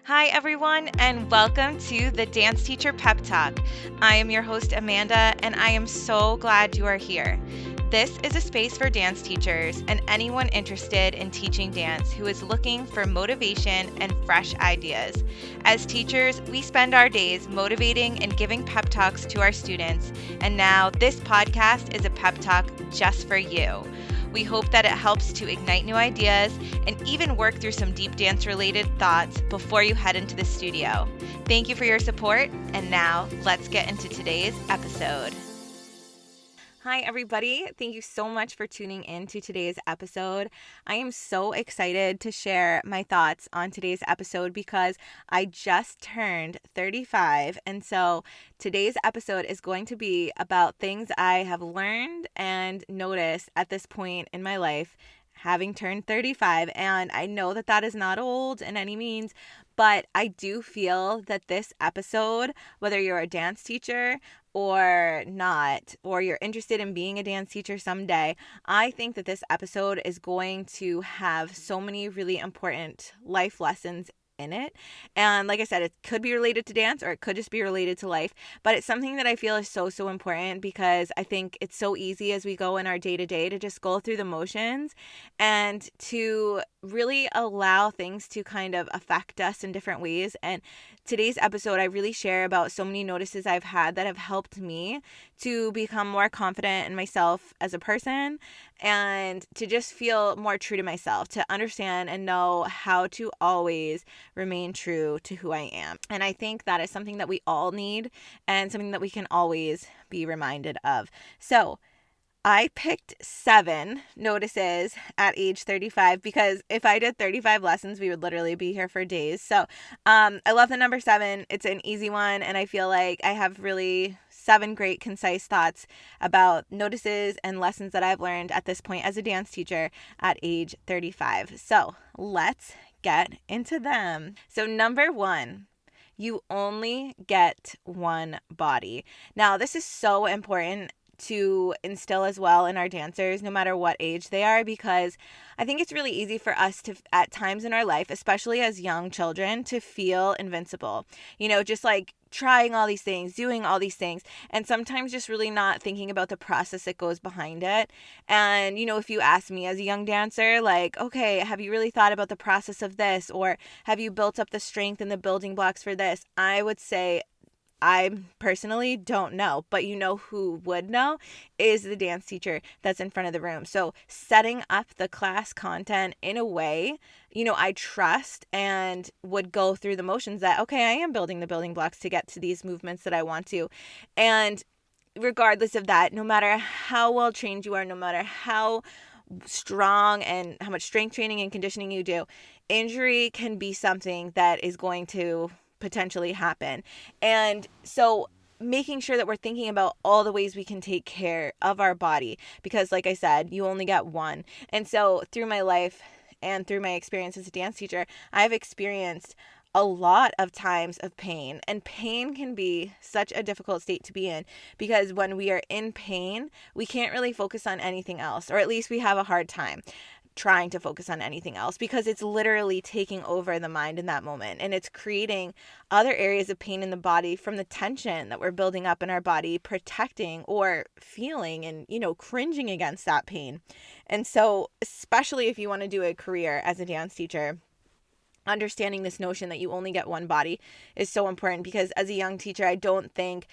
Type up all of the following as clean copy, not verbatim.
Hi, everyone, and welcome to the Dance Teacher Pep Talk. I am your host, Amanda, and I am so glad you are here. This is a space for dance teachers and anyone interested in teaching dance who is looking for motivation and fresh ideas. As teachers, we spend our days motivating and giving pep talks to our students, and now this podcast is a pep talk just for you. We hope that it helps to ignite new ideas and even work through some deep dance related thoughts before you head into the studio. Thank you for your support, and now let's get into today's episode. Hi, everybody. Thank you so much for tuning in to today's episode. I am so excited to share my thoughts on today's episode because I just turned 35. And so today's episode is going to be about things I have learned and noticed at this point in my life, having turned 35. And I know that that is not old in any means, but I do feel that this episode, whether you're a dance teacher or not, or you're interested in being a dance teacher someday, I think that this episode is going to have so many really important life lessons in it. And like I said, it could be related to dance or it could just be related to life, but it's something that I feel is so important because I think it's so easy as we go in our day-to-day to just go through the motions and to really allow things to kind of affect us in different ways. And today's episode, I really share about so many notices I've had that have helped me to become more confident in myself as a person and to just feel more true to myself, to understand and know how to always remain true to who I am. And I think that is something that we all need and something that we can always be reminded of. So I picked 7 notices at age 35 because if I did 35 lessons, we would literally be here for days. So I love the number 7. It's an easy one, and I feel like I have really 7 great concise thoughts about notices and lessons that I've learned at this point as a dance teacher at age 35. So let's get into them. So number 1. You only get one body. Now, this is so important to instill as well in our dancers, no matter what age they are, because I think it's really easy for us to, at times in our life, especially as young children, to feel invincible. You know, just like trying all these things, doing all these things, and sometimes just really not thinking about the process that goes behind it. And, you know, if you ask me as a young dancer, like, okay, have you really thought about the process of this? Or have you built up the strength and the building blocks for this? I would say I personally don't know, but you know who would know is the dance teacher that's in front of the room. So setting up the class content in a way, you know, I trust and would go through the motions that, okay, I am building the building blocks to get to these movements that I want to. And regardless of that, no matter how well trained you are, no matter how strong and how much strength training and conditioning you do, injury can be something that is going to potentially happen. And so making sure that we're thinking about all the ways we can take care of our body, because like I said, you only get one. And so through my life and through my experience as a dance teacher, I've experienced a lot of times of pain, and pain can be such a difficult state to be in because when we are in pain, we can't really focus on anything else, or at least we have a hard time trying to focus on anything else because it's literally taking over the mind in that moment, and it's creating other areas of pain in the body from the tension that we're building up in our body, protecting or feeling and, you know, cringing against that pain. And so especially if you want to do a career as a dance teacher, understanding this notion that you only get one body is so important, because as a young teacher, I don't think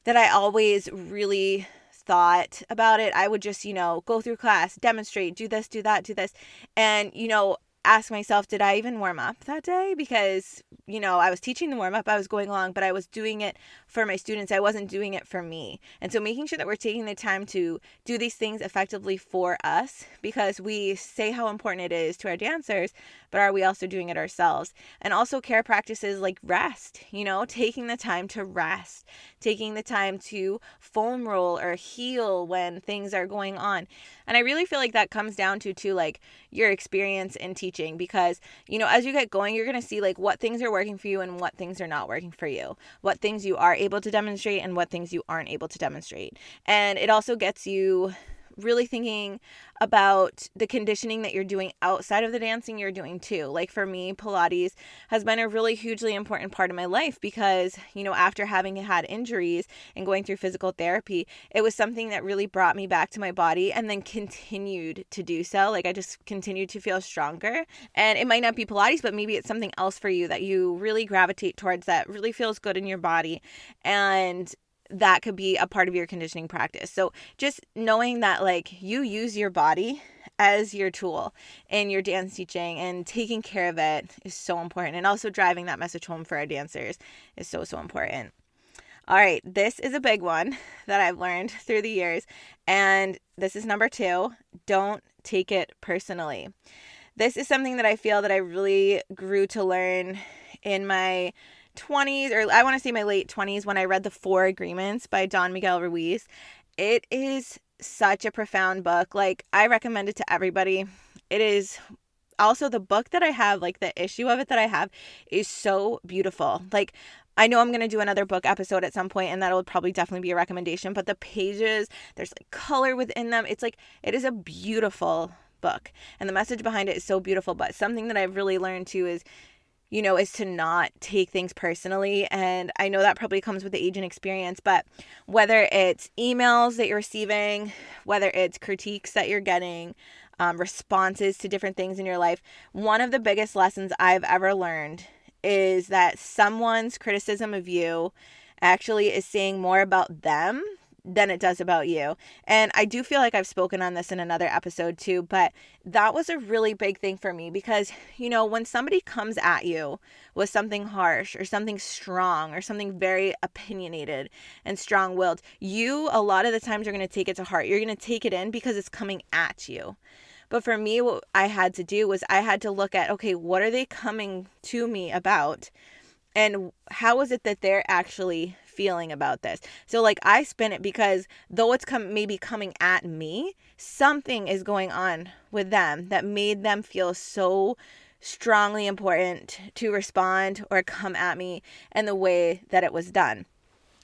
that I always really thought about it. I would just, you know, go through class, demonstrate, do this, do that, do this. And, you know, ask myself, did I even warm up that day? Because, you know, I was teaching the warm up, I was going along, but I was doing it for my students. I wasn't doing it for me. And so making sure that we're taking the time to do these things effectively for us, because we say how important it is to our dancers, but are we also doing it ourselves? And also care practices like rest, you know, taking the time to rest, taking the time to foam roll or heal when things are going on. And I really feel like that comes down to like your experience in teaching, because, you know, as you get going, you're going to see like what things are working for you and what things are not working for you, what things you are able to demonstrate and what things you aren't able to demonstrate. And it also gets you really thinking about the conditioning that you're doing outside of the dancing you're doing too. Like for me, Pilates has been a really hugely important part of my life because, after having had injuries and going through physical therapy, it was something that really brought me back to my body and then continued to do so. Like I just continued to feel stronger. And it might not be Pilates, but maybe it's something else for you that you really gravitate towards that really feels good in your body. And that could be a part of your conditioning practice. So just knowing that like you use your body as your tool in your dance teaching and taking care of it is so important. And also driving that message home for our dancers is so, so important. All right, this is a big one that I've learned through the years. And this is number 2. Don't take it personally. This is something that I feel that I really grew to learn in my 20s, or I want to say my late 20s, when I read The 4 Agreements by Don Miguel Ruiz. It is such a profound book. Like, I recommend it to everybody. It is also the book that I have, like the issue of it that I have is so beautiful. Like, I know I'm going to do another book episode at some point, and that'll probably definitely be a recommendation, but the pages, there's like color within them. It's like, it is a beautiful book, and the message behind it is so beautiful. But something that I've really learned too is to not take things personally. And I know that probably comes with the age and experience, but whether it's emails that you're receiving, whether it's critiques that you're getting, responses to different things in your life, one of the biggest lessons I've ever learned is that someone's criticism of you actually is saying more about them than it does about you. And I do feel like I've spoken on this in another episode too, but that was a really big thing for me because, when somebody comes at you with something harsh or something strong or something very opinionated and strong-willed, you, a lot of the times, are going to take it to heart. You're going to take it in because it's coming at you. But for me, what I had to do was I had to look at, okay, what are they coming to me about? And how is it that they're actually feeling about this? So like I spin it because though it's maybe coming at me, something is going on with them that made them feel so strongly important to respond or come at me in the way that it was done.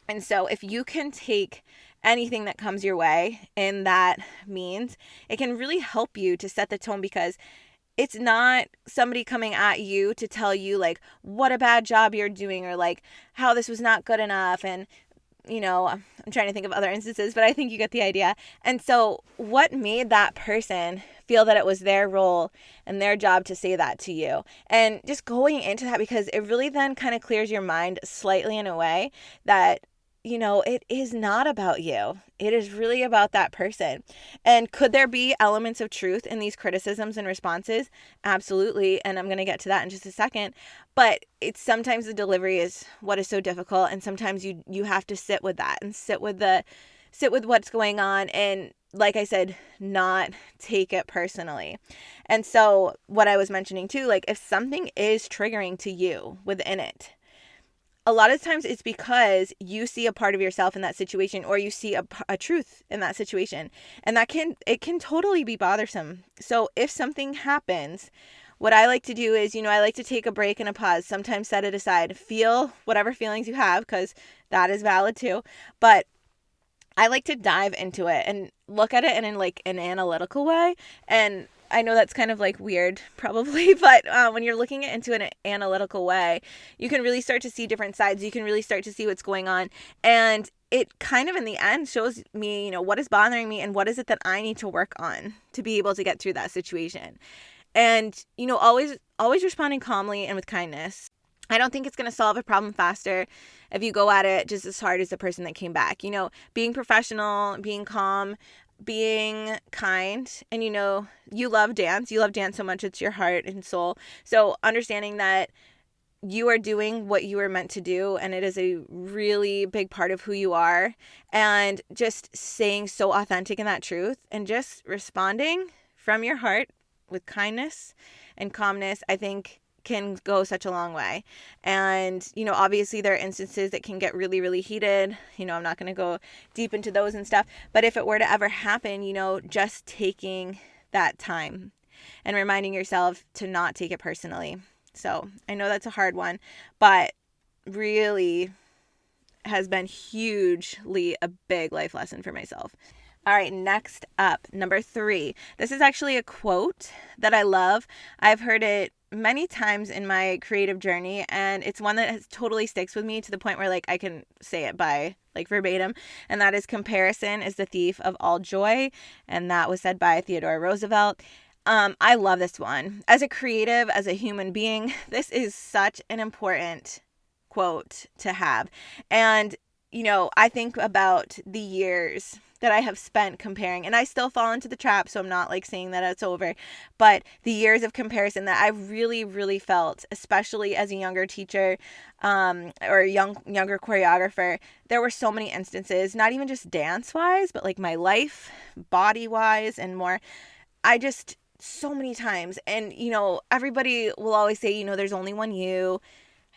And so if you can take anything that comes your way in that means, it can really help you to set the tone, because it's not somebody coming at you to tell you like what a bad job you're doing or like how this was not good enough. And, I'm trying to think of other instances, but I think you get the idea. And so what made that person feel that it was their role and their job to say that to you? And just going into that, because it really then kind of clears your mind slightly in a way that, it is not about you. It is really about that person. And could there be elements of truth in these criticisms and responses? Absolutely. And I'm going to get to that in just a second. But it's sometimes the delivery is what is so difficult. And sometimes you have to sit with that and sit with what's going on. And like I said, not take it personally. And so what I was mentioning too, like if something is triggering to you within it, a lot of times it's because you see a part of yourself in that situation, or you see a truth in that situation. And it can totally be bothersome. So if something happens, what I like to do is, I like to take a break and a pause, sometimes set it aside, feel whatever feelings you have, because that is valid too. But I like to dive into it and look at it in like an analytical way. And I know that's kind of like weird probably, but when you're looking into an analytical way, you can really start to see different sides. You can really start to see what's going on. And it kind of in the end shows me, what is bothering me and what is it that I need to work on to be able to get through that situation. And, always responding calmly and with kindness. I don't think it's going to solve a problem faster if you go at it just as hard as the person that came back. Being professional, being calm, being kind, and you love dance. You love dance so much, it's your heart and soul. So understanding that you are doing what you were meant to do, and it is a really big part of who you are, and just staying so authentic in that truth and just responding from your heart with kindness and calmness, I think can go such a long way. And, obviously there are instances that can get really, really heated. I'm not going to go deep into those and stuff. But if it were to ever happen, just taking that time and reminding yourself to not take it personally. So I know that's a hard one, but really has been hugely a big life lesson for myself. All right, next up, number 3. This is actually a quote that I love. I've heard it many times in my creative journey, and it's one that totally sticks with me to the point where like I can say it by like verbatim, and that is, comparison is the thief of all joy, and that was said by Theodore Roosevelt. I love this one. As a creative, as a human being, this is such an important quote to have. And I think about the years that I have spent comparing, and I still fall into the trap, so I'm not like saying that it's over, but the years of comparison that I really, really felt, especially as a younger teacher, or younger choreographer, there were so many instances, not even just dance wise, but like my life, body wise, and more. So many times, and everybody will always say, there's only one you,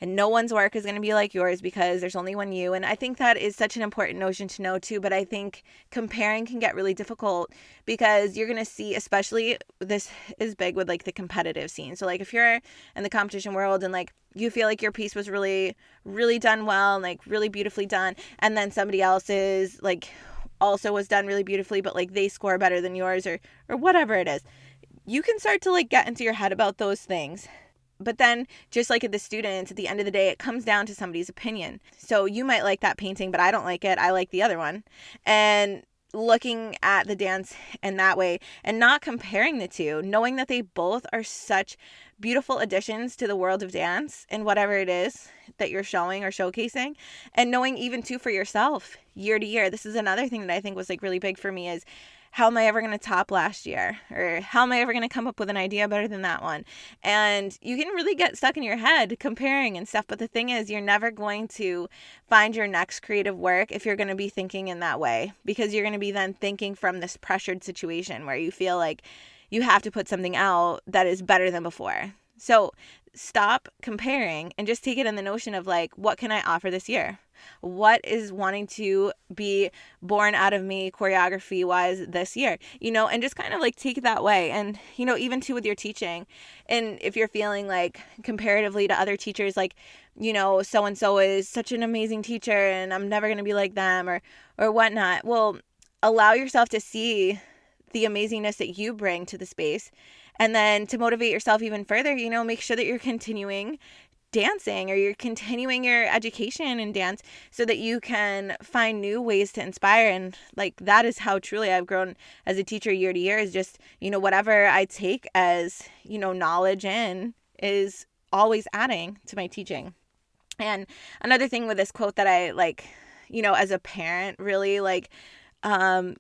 and no one's work is going to be like yours because there's only one you. And I think that is such an important notion to know too. But I think comparing can get really difficult because you're going to see, especially this is big with like the competitive scene. So like if you're in the competition world and like you feel like your piece was really, really done well and like really beautifully done, and then somebody else's like also was done really beautifully, but like they score better than yours or whatever it is, you can start to like get into your head about those things. But then, just like at the students, at the end of the day, it comes down to somebody's opinion. So you might like that painting, but I don't like it. I like the other one. And looking at the dance in that way and not comparing the two, knowing that they both are such beautiful additions to the world of dance and whatever it is that you're showing or showcasing, and knowing even too for yourself year to year. This is another thing that I think was like really big for me is, how am I ever going to top last year? Or how am I ever going to come up with an idea better than that one? And you can really get stuck in your head comparing and stuff. But the thing is, you're never going to find your next creative work if you're going to be thinking in that way, because you're going to be then thinking from this pressured situation where you feel like you have to put something out that is better than before. So stop comparing and just take it in the notion of like, what can I offer this year? What is wanting to be born out of me choreography wise this year, and just kind of like take it that way. And, even too with your teaching, and if you're feeling like comparatively to other teachers, like, so-and-so is such an amazing teacher and I'm never going to be like them or whatnot. Well, allow yourself to see the amazingness that you bring to the space. And then to motivate yourself even further, make sure that you're continuing dancing or you're continuing your education in dance so that you can find new ways to inspire. And like, that is how truly I've grown as a teacher year to year, is just, whatever I take as, knowledge in is always adding to my teaching. And another thing with this quote that I like, as a parent really like,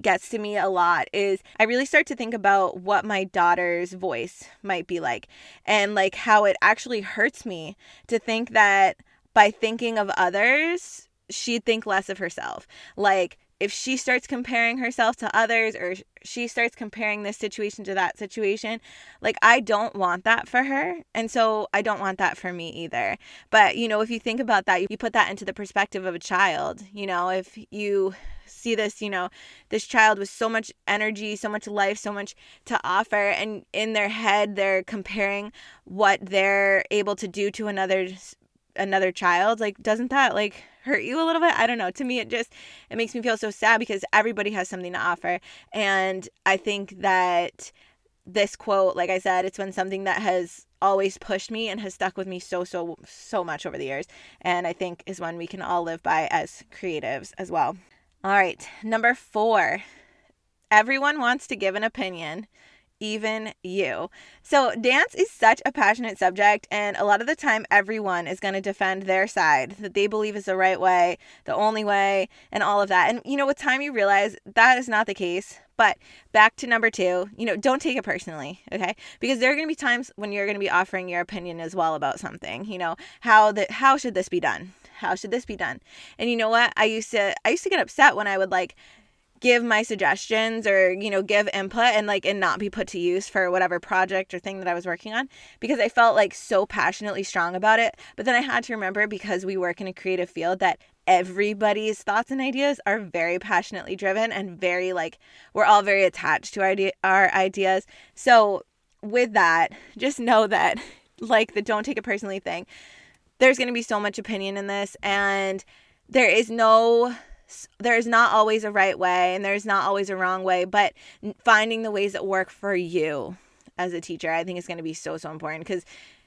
gets to me a lot is I really start to think about what my daughter's voice might be like, and like how it actually hurts me to think that by thinking of others, she'd think less of herself. Like if she starts comparing herself to others, or she starts comparing this situation to that situation, like I don't want that for her. And so I don't want that for me either. But, if you think about that, you put that into the perspective of a child, if you see this, this child with so much energy, so much life, so much to offer, and in their head, they're comparing what they're able to do to another child. Like, doesn't that like hurt you a little bit? I don't know. To me, it makes me feel so sad because everybody has something to offer. And I think that this quote, like I said, it's been something that has always pushed me and has stuck with me so much over the years. And I think is one we can all live by as creatives as well. All right, number 4, everyone wants to give an opinion, even you. So dance is such a passionate subject, and a lot of the time everyone is going to defend their side that they believe is the right way, the only way, and all of that. And with time you realize that is not the case. But back to number 2, don't take it personally, okay? Because there are going to be times when you're going to be offering your opinion as well about something. How should this be done? How should this be done? And you know what? I used to get upset when I would like give my suggestions or, give input and not be put to use for whatever project or thing that I was working on, because I felt like so passionately strong about it. But then I had to remember, because we work in a creative field, that everybody's thoughts and ideas are very passionately driven and very we're all very attached to our ideas. So with that, just know that the don't take it personally thing, there's going to be so much opinion in this, and there is no there's not always a right way and there's not always a wrong way, but finding the ways that work for you as a teacher, I think is going to be so, so important, because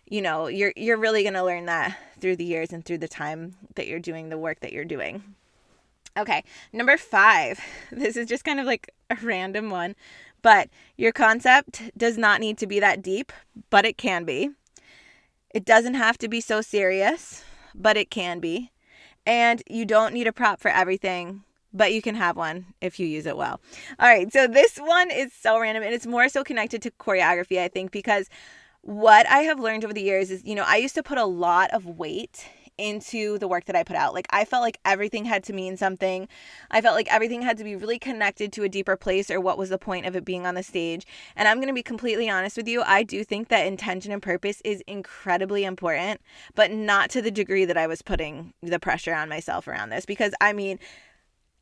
you're really going to learn that through the years and through the time that you're doing the work that you're doing. Okay, number 5. This is just kind of like a random one, but your concept does not need to be that deep, but it can be. It doesn't have to be so serious, but it can be. And you don't need a prop for everything, but you can have one if you use it well. All right, so this one is so random, and it's more so connected to choreography, I think, because what I have learned over the years is, I used to put a lot of weight into the work that I put out. Like, I felt like everything had to mean something. I felt like everything had to be really connected to a deeper place, or what was the point of it being on the stage. And I'm going to be completely honest with you. I do think that intention and purpose is incredibly important, but not to the degree that I was putting the pressure on myself around this. Because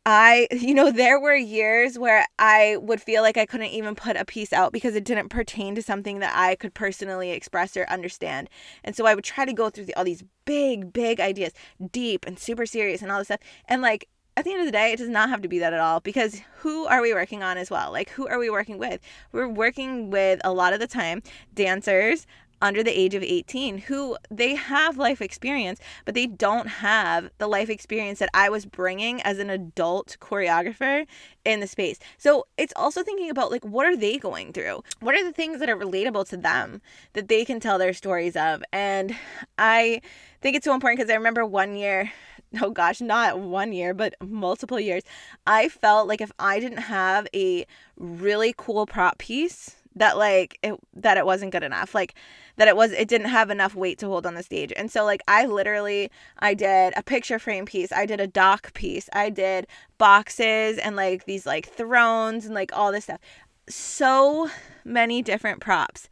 there were years where I would feel like I couldn't even put a piece out because it didn't pertain to something that I could personally express or understand. And so I would try to go through all these big, big ideas, deep and super serious and all this stuff. And like, at the end of the day, it does not have to be that at all, because who are we working on as well? Like, who are we working with? We're working with, a lot of the time, dancers under the age of 18 who they have life experience, but they don't have the life experience that I was bringing as an adult choreographer in the space. So it's also thinking about, like, what are they going through? What are the things that are relatable to them that they can tell their stories of? And I think it's so important, because I remember one year, oh gosh, not 1 year, but multiple years, I felt like if I didn't have a really cool prop piece, that it wasn't good enough, like that it didn't have enough weight to hold on the stage. And so like I did a picture frame piece, I did a dock piece, I did boxes and like these like thrones and like all this stuff, so many different props.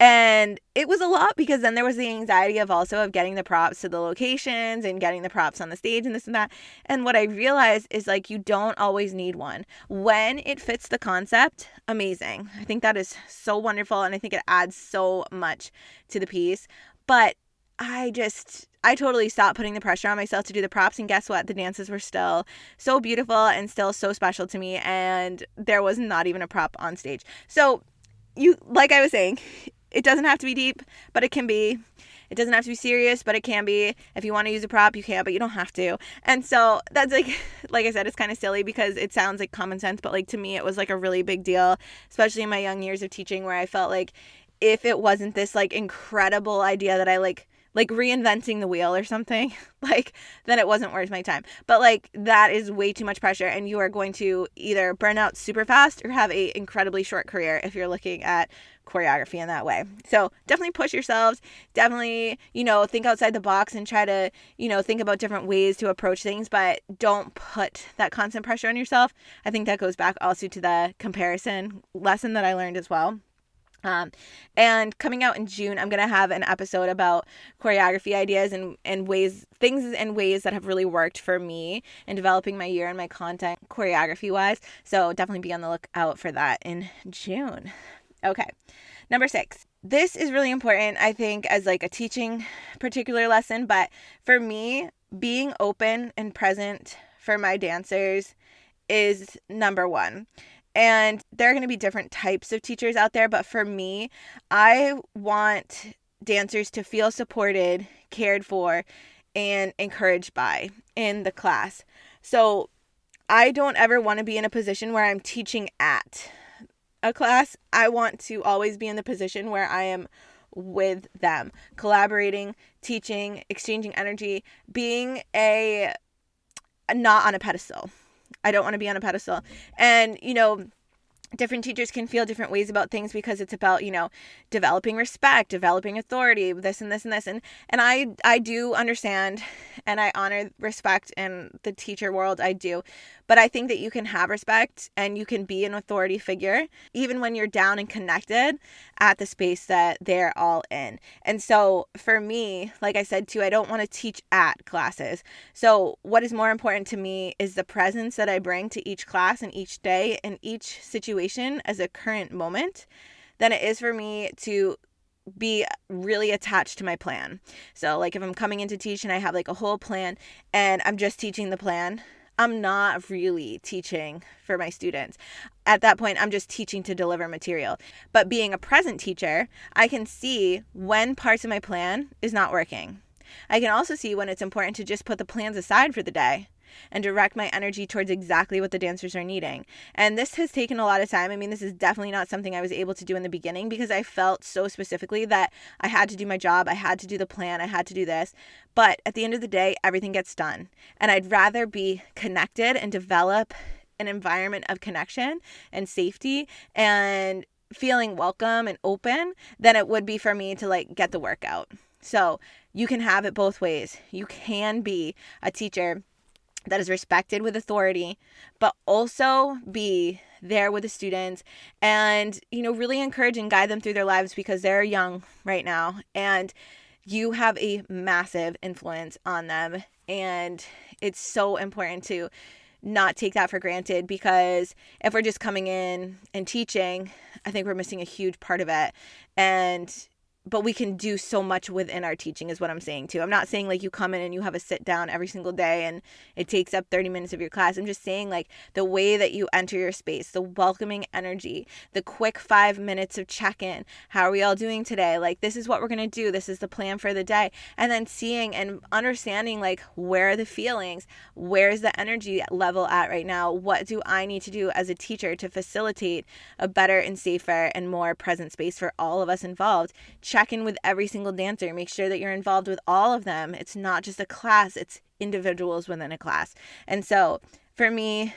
And it was a lot, because then there was the anxiety of getting the props to the locations and getting the props on the stage and this and that. And what I realized is, like, you don't always need one. When it fits the concept, amazing. I think that is so wonderful, and I think it adds so much to the piece. But I totally stopped putting the pressure on myself to do the props, and guess what? The dances were still so beautiful and still so special to me, and there was not even a prop on stage. So like I was saying, it doesn't have to be deep, but it can be. It doesn't have to be serious, but it can be. If you want to use a prop, you can, but you don't have to. And so that's like I said, it's kind of silly because it sounds like common sense, but like to me, it was like a really big deal, especially in my young years of teaching, where I felt like if it wasn't this like incredible idea that I like reinventing the wheel or something, like, then it wasn't worth my time. But like, that is way too much pressure, and you are going to either burn out super fast or have a incredibly short career if you're looking at choreography in that way. So definitely push yourselves, definitely, think outside the box and try to, think about different ways to approach things, but don't put that constant pressure on yourself. I think that goes back also to the comparison lesson that I learned as well. And coming out in June, I'm going to have an episode about choreography ideas and ways that have really worked for me in developing my year and my content choreography wise. So definitely be on the lookout for that in June. Okay. Number 6. This is really important, I think, as like a teaching particular lesson, but for me, being open and present for my dancers is number 1. And there are going to be different types of teachers out there, but for me, I want dancers to feel supported, cared for, and encouraged by in the class. So I don't ever want to be in a position where I'm teaching at a class. I want to always be in the position where I am with them, collaborating, teaching, exchanging energy, being not on a pedestal. I don't want to be on a pedestal. And, different teachers can feel different ways about things because it's about, developing respect, developing authority, this and this and this. And I do understand, and I honor respect in the teacher world. I do. But I think that you can have respect and you can be an authority figure even when you're down and connected at the space that they're all in. And so for me, like I said too, I don't want to teach at classes. So what is more important to me is the presence that I bring to each class and each day and each situation as a current moment than it is for me to be really attached to my plan. So like if I'm coming in to teach and I have like a whole plan and I'm just teaching the plan, I'm not really teaching for my students. At that point, I'm just teaching to deliver material. But being a present teacher, I can see when parts of my plan is not working. I can also see when it's important to just put the plans aside for the day and direct my energy towards exactly what the dancers are needing. And this has taken a lot of time. I mean, this is definitely not something I was able to do in the beginning because I felt so specifically that I had to do my job, I had to do the plan, I had to do this. But at the end of the day, everything gets done. And I'd rather be connected and develop an environment of connection and safety and feeling welcome and open than it would be for me to like get the workout. So you can have it both ways. You can be a teacher that is respected with authority, but also be there with the students and, really encourage and guide them through their lives because they're young right now and you have a massive influence on them. And it's so important to not take that for granted because if we're just coming in and teaching, I think we're missing a huge part of it. But we can do so much within our teaching is what I'm saying too. I'm not saying like you come in and you have a sit down every single day and it takes up 30 minutes of your class. I'm just saying like the way that you enter your space, the welcoming energy, the quick 5 minutes of check-in. How are we all doing today? Like this is what we're going to do. This is the plan for the day. And then seeing and understanding like where are the feelings? Where's the energy level at right now? What do I need to do as a teacher to facilitate a better and safer and more present space for all of us involved? Check in with every single dancer. Make sure that you're involved with all of them. It's not just a class, it's individuals within a class. And so for me,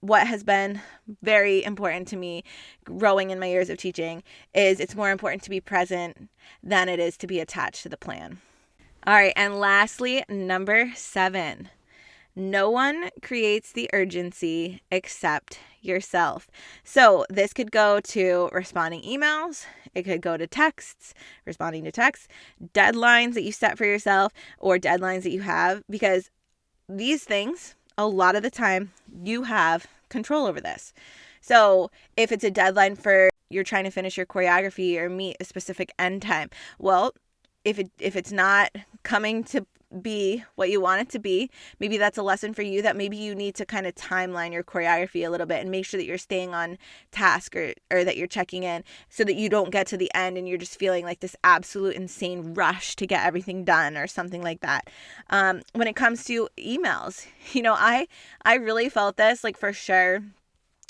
what has been very important to me growing in my years of teaching is it's more important to be present than it is to be attached to the plan. All right, and lastly, number 7. No one creates the urgency except yourself. So this could go to responding emails. It could go to texts, responding to texts, deadlines that you set for yourself or deadlines that you have, because these things, a lot of the time, you have control over this. So if it's a deadline for you're trying to finish your choreography or meet a specific end time, well, if it's not coming to be what you want it to be, maybe that's a lesson for you that maybe you need to kind of timeline your choreography a little bit and make sure that you're staying on task or that you're checking in so that you don't get to the end and you're just feeling like this absolute insane rush to get everything done or something like that. When it comes to emails, I really felt this like for sure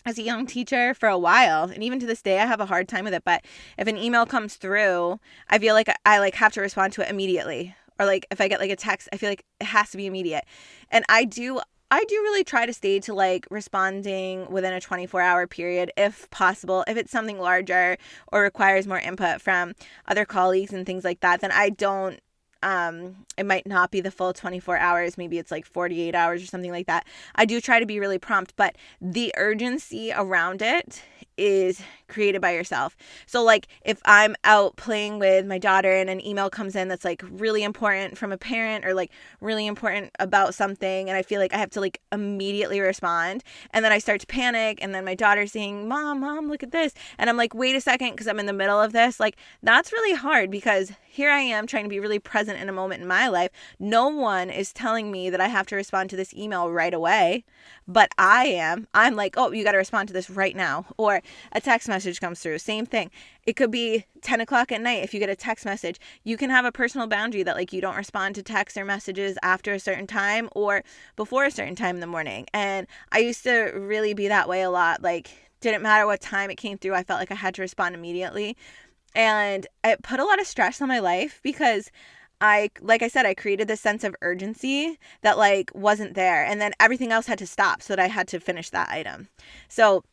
as a young teacher for a while, and even to this day I have a hard time with it. But if an email comes through, I feel like I like have to respond to it immediately. Or like if I get like a text, I feel like it has to be immediate. And I do really try to stay to like responding within a 24-hour period if possible. If it's something larger or requires more input from other colleagues and things like that, then I don't it might not be the full 24 hours. Maybe it's like 48 hours or something like that. I do try to be really prompt, but the urgency around it is created by yourself. So like if I'm out playing with my daughter and an email comes in that's like really important from a parent or like really important about something, and I feel like I have to like immediately respond, and then I start to panic, and then my daughter's saying, mom, look at this. And I'm like, wait a second, because I'm in the middle of this. Like that's really hard because here I am trying to be really present in a moment in my life. No one is telling me that I have to respond to this email right away, but I'm like, oh, you got to respond to this right now. Or a text message comes through, same thing. It could be 10 o'clock at night. If you get a text message, you can have a personal boundary that like you don't respond to texts or messages after a certain time or before a certain time in the morning. And I used to really be that way a lot. Like didn't matter what time it came through, I felt like I had to respond immediately. And it put a lot of stress on my life because like I said, I created this sense of urgency that like wasn't there. And then everything else had to stop so that I had to finish that item. So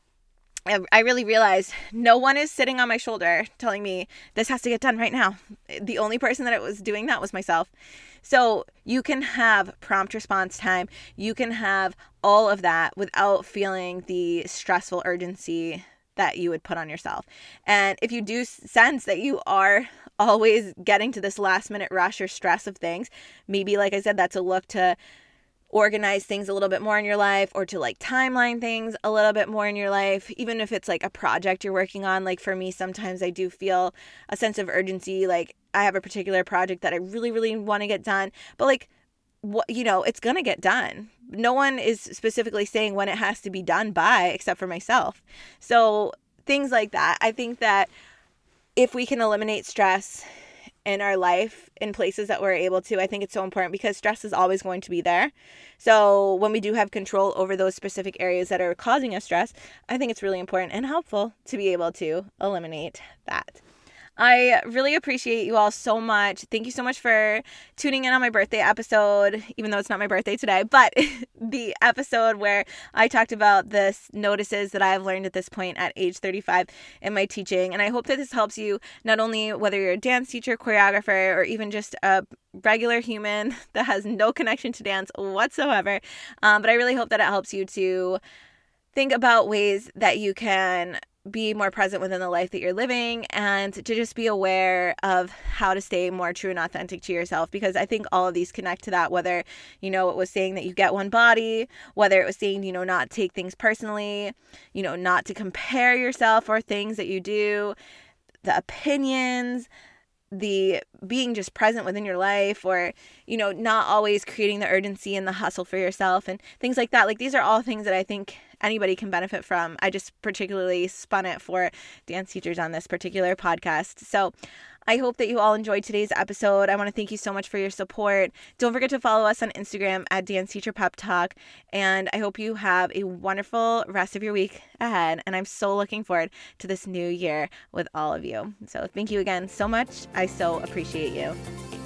I really realized no one is sitting on my shoulder telling me this has to get done right now. The only person that was doing that was myself. So you can have prompt response time. You can have all of that without feeling the stressful urgency that you would put on yourself. And if you do sense that you are always getting to this last minute rush or stress of things, maybe like I said, that's a look to organize things a little bit more in your life or to like timeline things a little bit more in your life, even if it's like a project you're working on. Like for me, sometimes I do feel a sense of urgency. Like I have a particular project that I really, really want to get done, but like, what, it's going to get done, no one is specifically saying when it has to be done by, except for myself. So things like that. I think that if we can eliminate stress in our life in places that we're able to, I think it's so important, because stress is always going to be there. So when we do have control over those specific areas that are causing us stress, I think it's really important and helpful to be able to eliminate that. I really appreciate you all so much. Thank you so much for tuning in on my birthday episode, even though it's not my birthday today, but the episode where I talked about the notices that I've learned at this point at age 35 in my teaching. And I hope that this helps you, not only whether you're a dance teacher, choreographer, or even just a regular human that has no connection to dance whatsoever. But I really hope that it helps you to think about ways that you can be more present within the life that you're living, and to just be aware of how to stay more true and authentic to yourself, because I think all of these connect to that, whether, it was saying that you get one body, whether it was saying, not take things personally, not to compare yourself or things that you do, the opinions, the being just present within your life, or, not always creating the urgency and the hustle for yourself and things like that. Like, these are all things that I think anybody can benefit from. I just particularly spun it for dance teachers on this particular podcast. So I hope that you all enjoyed today's episode. I want to thank you so much for your support. Don't forget to follow us on Instagram at Dance Teacher Pep Talk. And I hope you have a wonderful rest of your week ahead. And I'm so looking forward to this new year with all of you. So thank you again so much. I so appreciate you.